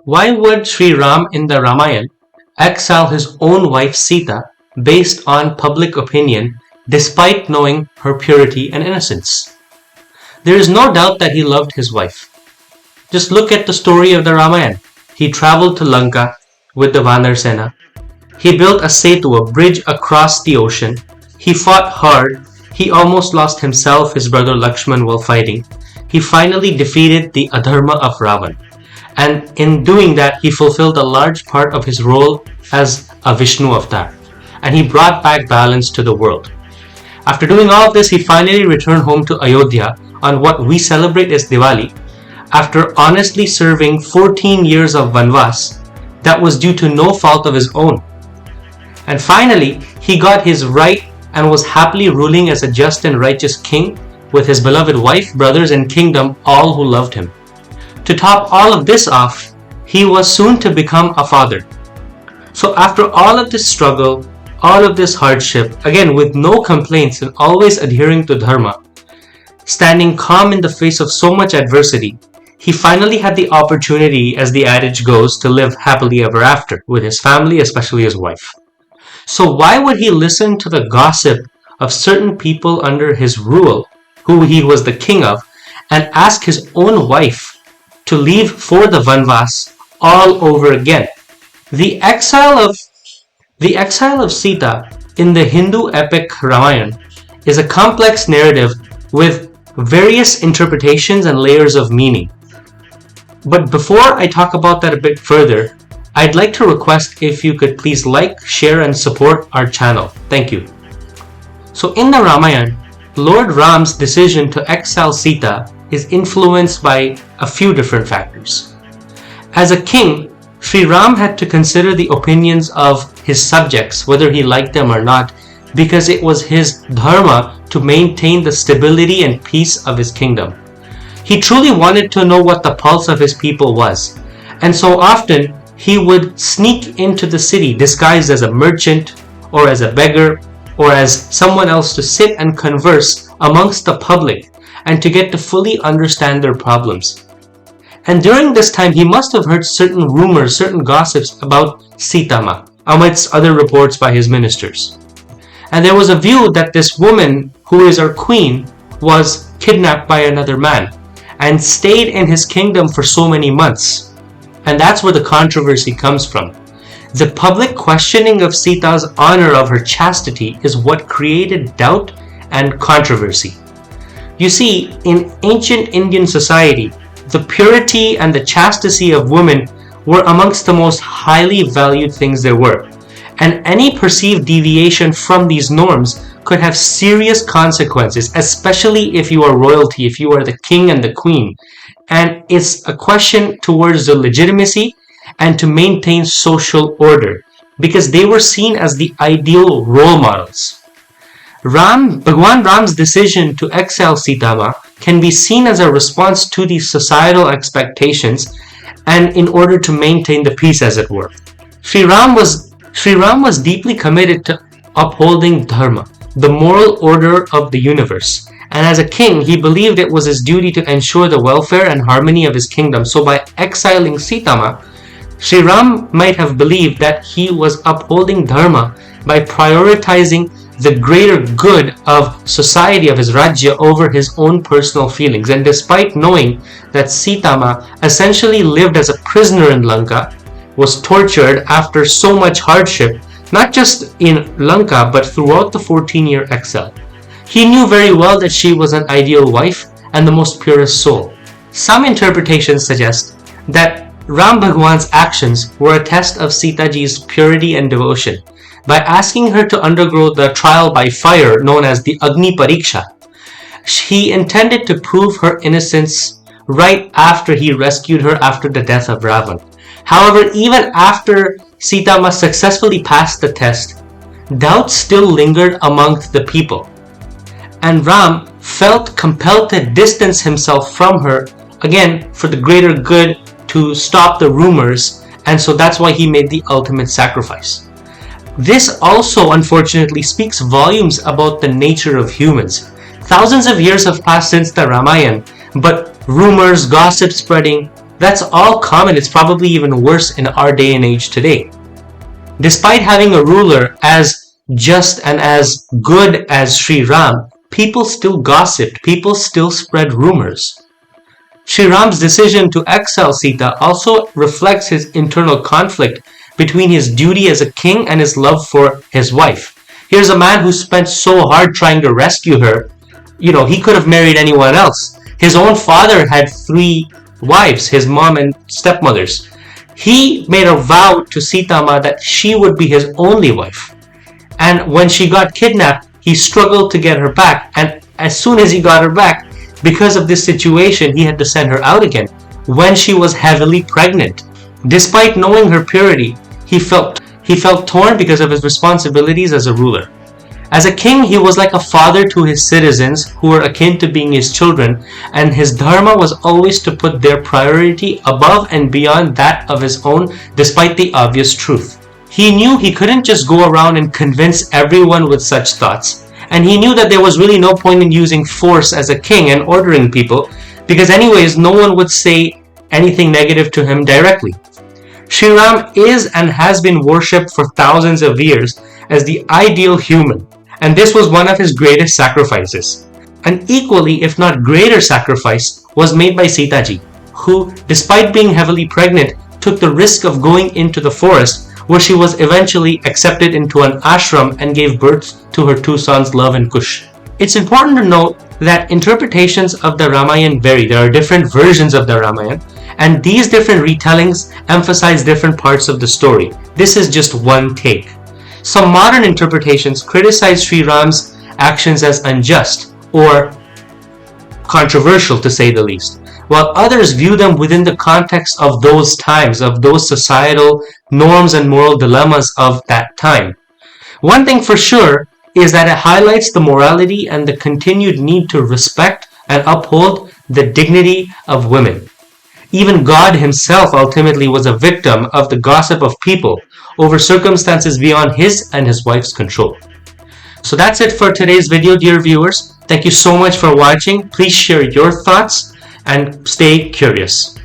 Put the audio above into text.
Why would Sri Ram in the Ramayana exile his own wife Sita based on public opinion despite knowing her purity and innocence? There is no doubt that he loved his wife. Just look at the story of the Ramayana. He traveled to Lanka with the Vanar Sena. He built a setu, a bridge across the ocean. He fought hard. He almost lost himself, his brother Lakshman, while fighting. He finally defeated the adharma of Ravan. And in doing that, he fulfilled a large part of his role as a Vishnu avatar. And he brought back balance to the world. After doing all of this, he finally returned home to Ayodhya on what we celebrate as Diwali, after honestly serving 14 years of Vanvas that was due to no fault of his own. And finally, he got his right and was happily ruling as a just and righteous king with his beloved wife, brothers, and kingdom, all who loved him. To top all of this off, he was soon to become a father. So after all of this struggle, all of this hardship, again with no complaints and always adhering to dharma, standing calm in the face of so much adversity, he finally had the opportunity, as the adage goes, to live happily ever after with his family, especially his wife. So why would he listen to the gossip of certain people under his rule, who he was the king of, and ask his own wife to leave for the Vanvas all over again? The exile of Sita in the Hindu epic Ramayana is a complex narrative with various interpretations and layers of meaning. But before I talk about that a bit further, I'd like to request if you could please like, share, and support our channel. Thank you. So in the Ramayana, Lord Ram's decision to exile Sita is influenced by a few different factors. As a king, Sri Ram had to consider the opinions of his subjects, whether he liked them or not, because it was his dharma to maintain the stability and peace of his kingdom. He truly wanted to know what the pulse of his people was, and so often he would sneak into the city disguised as a merchant or as a beggar or as someone else to sit and converse amongst the public and to get to fully understand their problems. And during this time, he must have heard certain rumors, certain gossips about Sitama, amidst other reports by his ministers. And there was a view that this woman, who is our queen, was kidnapped by another man and stayed in his kingdom for so many months. And that's where the controversy comes from. The public questioning of Sita's honor of her chastity is what created doubt and controversy. You see, in ancient Indian society, the purity and the chastity of women were amongst the most highly valued things there were. And any perceived deviation from these norms could have serious consequences, especially if you are royalty, if you are the king and the queen. And it's a question towards the legitimacy and to maintain social order, because they were seen as the ideal role models. Bhagwan Ram's decision to exile Sitama can be seen as a response to these societal expectations and in order to maintain the peace, as it were. Sri Ram was deeply committed to upholding dharma, the moral order of the universe. And as a king, he believed it was his duty to ensure the welfare and harmony of his kingdom. So by exiling Sitama, Sri Ram might have believed that he was upholding dharma by prioritizing the greater good of society, of his Rajya, over his own personal feelings. And despite knowing that Sitama essentially lived as a prisoner in Lanka, was tortured after so much hardship, not just in Lanka but throughout the 14-year exile, he knew very well that she was an ideal wife and the most purest soul. Some interpretations suggest that Ram Bhagwan's actions were a test of Sita Ji's purity and devotion. By asking her to undergo the trial by fire known as the Agni Pariksha, he intended to prove her innocence right after he rescued her after the death of Ravan. However, even after Sita must successfully pass the test, doubt still lingered amongst the people. And Ram felt compelled to distance himself from her, again, for the greater good, to stop the rumors, and so that's why he made the ultimate sacrifice. This also, unfortunately, speaks volumes about the nature of humans. Thousands of years have passed since the Ramayana, but rumors, gossip spreading, That's all common. It's probably even worse in our day and age today. Despite having a ruler as just and as good as Sri Ram, people still gossiped, people still spread rumors. Sri Ram's decision to exile Sita also reflects his internal conflict between his duty as a king and his love for his wife. Here's a man who spent so hard trying to rescue her. He could have married anyone else. His own father had 3 wives, his mom and stepmothers. He made a vow to Sita Ma that she would be his only wife. And when she got kidnapped, he struggled to get her back. And as soon as he got her back, because of this situation, he had to send her out again when she was heavily pregnant. Despite knowing her purity, he felt torn because of his responsibilities as a ruler. As a king, he was like a father to his citizens who were akin to being his children, and his dharma was always to put their priority above and beyond that of his own, despite the obvious truth. He knew he couldn't just go around and convince everyone with such thoughts, and he knew that there was really no point in using force as a king and ordering people, because anyways, no one would say anything negative to him directly. Shri Ram is and has been worshipped for thousands of years as the ideal human, and this was one of his greatest sacrifices. An equally, if not greater sacrifice was made by Sita ji, who, despite being heavily pregnant, took the risk of going into the forest, where she was eventually accepted into an ashram and gave birth to her 2 sons, Love and Kush. It's important to note that interpretations of the Ramayana vary. There are different versions of the Ramayana, and these different retellings emphasize different parts of the story. This is just one take. Some modern interpretations criticize Sri Ram's actions as unjust or controversial, to say the least, while others view them within the context of those times, of those societal norms and moral dilemmas of that time. One thing for sure is that it highlights the morality and the continued need to respect and uphold the dignity of women. Even God himself ultimately was a victim of the gossip of people over circumstances beyond his and his wife's control. So that's it for today's video, dear viewers. Thank you so much for watching. Please share your thoughts and stay curious.